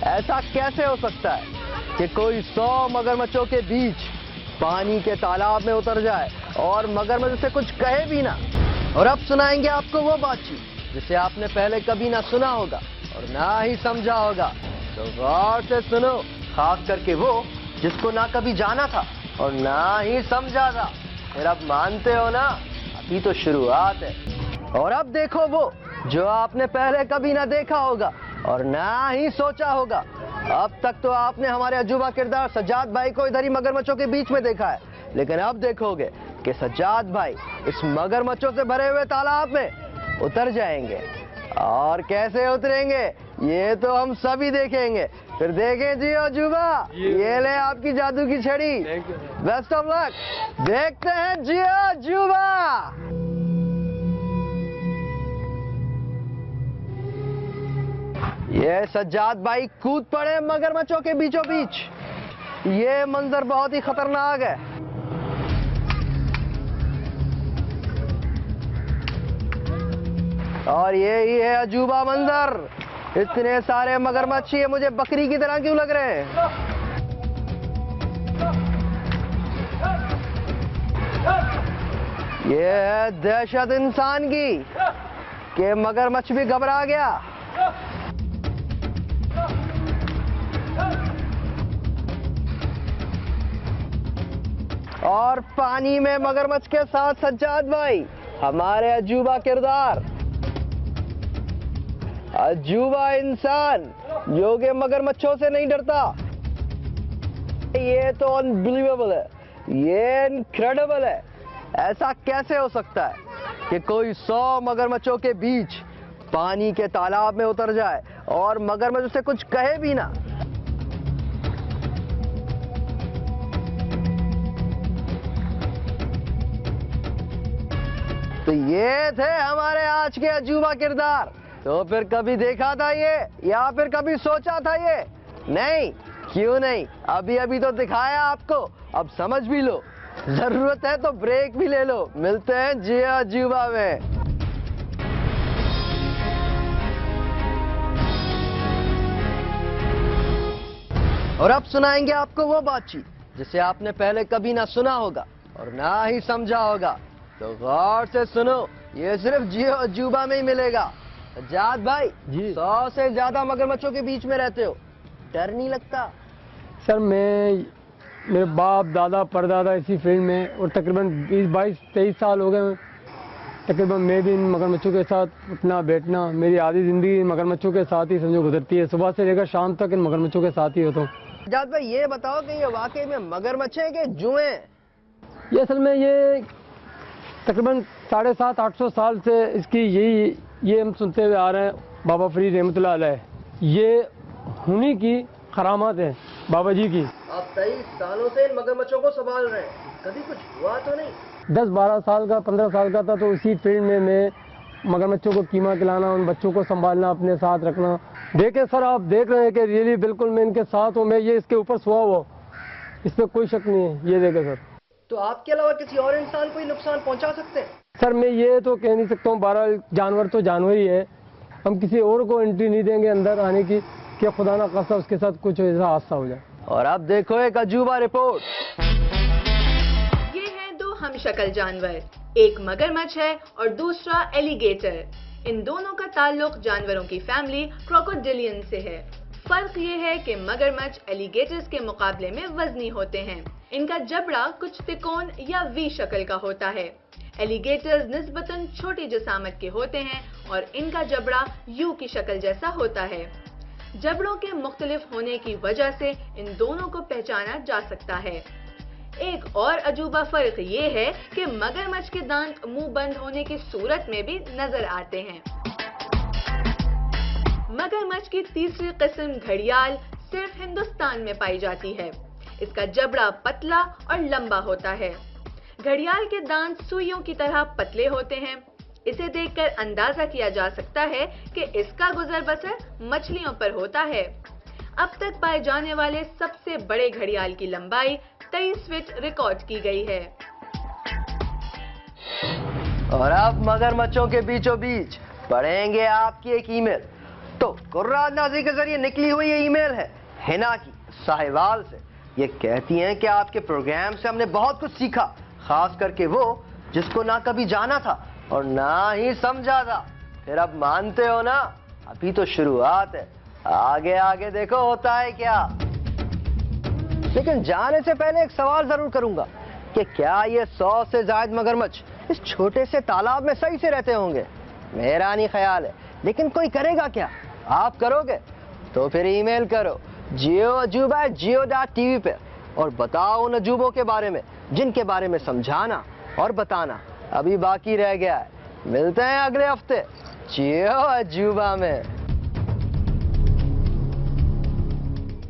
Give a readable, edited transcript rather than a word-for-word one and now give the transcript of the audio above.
ऐसा कैसे हो सकता है कि कोई 100 मगरमच्छों के बीच पानी के तालाब में उतर जाए और मगरमच्छ से कुछ कहे भी ना। और अब सुनाएंगे आपको वो बातचीत जिसे आपने पहले कभी ना सुना होगा और ना ही समझा होगा। तो गौर से सुनो, खास करके वो जिसको ना कभी जाना था और ना ही समझा था। फिर अब मानते हो ना, अभी तो शुरुआत है। और अब देखो वो जो आपने पहले कभी ना देखा होगा और ना ही सोचा होगा। अब तक तो आपने हमारे अजूबा किरदार सज्जाद भाई को इधर ही मगरमच्छों के बीच में देखा है, लेकिन अब देखोगे कि सज्जाद भाई इस मगरमच्छों से भरे हुए तालाब में उतर जाएंगे। और कैसे उतरेंगे ये तो हम सभी देखेंगे। फिर देखें जी अजूबा, ये ले आपकी जादू की छड़ी। Best of luck. देखते हैं जी अजूबा। ये सज्जाद भाई कूद पड़े मगरमच्छों के बीचों बीच। ये मंजर बहुत ही खतरनाक है। और ये ही है अजूबा मंजर। इतने सारे मगरमच्छ, ये मुझे बकरी की तरह क्यों लग रहे हैं? ये है दहशत इंसान की कि मगरमच्छ भी घबरा गया। और पानी में मगरमच्छ के साथ सज्जाद भाई, हमारे अजूबा किरदार, अजूबा इंसान जो कि मगरमच्छों से नहीं डरता। ये तो अनबिलीवेबल है, ये इनक्रेडिबल है। ऐसा कैसे हो सकता है कि कोई 100 मगरमच्छों के बीच पानी के तालाब में उतर जाए और मगरमच्छ से कुछ कहे भी ना। तो ये थे हमारे आज के अजूबा किरदार। तो फिर कभी देखा था ये या फिर कभी सोचा था ये? नहीं, क्यों नहीं, अभी अभी तो दिखाया आपको, अब समझ भी लो। जरूरत है तो ब्रेक भी ले लो। मिलते हैं जी अजूबा में। और अब सुनाएंगे आपको वो बातचीत जिसे आपने पहले कभी ना सुना होगा और ना ही समझा होगा। तो गौर से सुनो, ये सिर्फ जी अजूबा में ही मिलेगा। सज्जाद भाई जी, 100 से ज्यादा मगरमच्छों के बीच में रहते हो, डर नहीं लगता? सर मेरे बाप दादा परदादा इसी फील्ड में, और तकरीबन 20 22 23 साल हो गए तकरीबन मैं भी इन मगरमच्छों के साथ उठना बैठना, मेरी आधी जिंदगी मगरमच्छों के साथ ही समझो गुजरती है। सुबह से लेकर शाम तक इन मगरमच्छों के साथ ही होता हूँ। सज्जाद भाई ये बताओ कि ये वाकई में मगरमच्छ है कि जुए? ये असल में ये तकरीबन 750 800 साल से इसकी ये हम सुनते हुए आ रहे हैं। बाबा फरीद रहमतुल्लाह अलैह, ये उन्हीं की करामात है बाबा जी की। आप 23 सालों से इन मगरमच्छों को संभाल रहे हैं, कभी कुछ हुआ तो नहीं? 10-12 साल का 15 साल का था तो इसी फील्ड में मैं मगरमच्छों को कीमा खिलाना, उन बच्चों को संभालना, अपने साथ रखना। देखे सर, आप देख रहे हैं कि रियली बिल्कुल मैं इनके साथ हूँ। मैं ये इसके ऊपर सोया हुआ, इसमें कोई शक नहीं है। ये देखे सर। तो आपके अलावा किसी और इंसान को नुकसान पहुंचा सकते हैं? सर मैं ये तो कह नहीं सकता हूँ, बहरहाल जानवर तो जानवर ही है। हम किसी और को एंट्री नहीं देंगे अंदर आने की, कि खुदा ना खास्ता उसके साथ कुछ ऐसा हादसा हो जाए। और अब देखो एक अजूबा रिपोर्ट। ये हैं दो हमशक्ल जानवर, एक मगरमच्छ है और दूसरा एलिगेटर। इन दोनों का ताल्लुक जानवरों की फैमिली क्रोकोडिलियन से है। फर्क ये है कि मगरमच्छ एलिगेटर्स के मुकाबले में वजनी होते हैं। इनका जबड़ा कुछ तिकोन या वी शक्ल का होता है। एलिगेटर्स निस्बतन छोटी जिसामत के होते हैं और इनका जबड़ा यू की शक्ल जैसा होता है। जबड़ों के मुख्तलिफ होने की वजह से इन दोनों को पहचाना जा सकता है। एक और अजूबा फर्क ये है कि मगरमच्छ के दांत मुंह बंद होने की सूरत में भी नजर आते हैं। मगरमच्छ की तीसरी किस्म घड़ियाल सिर्फ हिंदुस्तान में पाई जाती है। इसका जबड़ा पतला और लंबा होता है। घड़ियाल के दांत सुइयों की तरह पतले होते हैं। इसे देखकर अंदाजा किया जा सकता है कि इसका गुजर बसर मछलियों पर होता है। अब तक पाए जाने वाले सबसे बड़े घड़ियाल की लंबाई 23 फीट रिकॉर्ड की गई है। और अब मगरमच्छों के बीचों बीच पढ़ेंगे आपकी एक ईमेल। तो गुर्राज नाजी के जरिए निकली हुई ये ईमेल है हिना की साहिवाल से। ये कहती हैं कि आपके प्रोग्राम से हमने बहुत कुछ सीखा, खास करके वो जिसको ना कभी जाना था और ना ही समझा था। फिर अब मानते हो ना? अभी तो शुरुआत है, आगे आगे देखो होता है क्या। लेकिन जाने से पहले एक सवाल जरूर करूंगा कि क्या ये 100 से ज्यादा मगरमच्छ इस छोटे से तालाब में सही से रहते होंगे? मेरा नहीं ख्याल है, लेकिन कोई करेगा क्या? आप करोगे? तो फिर ईमेल करो jiyoajuba@jio.tv पे और बताओ उन अजूबों के बारे में जिनके बारे में समझाना और बताना अभी बाकी रह गया है। मिलते हैं अगले हफ्ते जियो अजूबा में।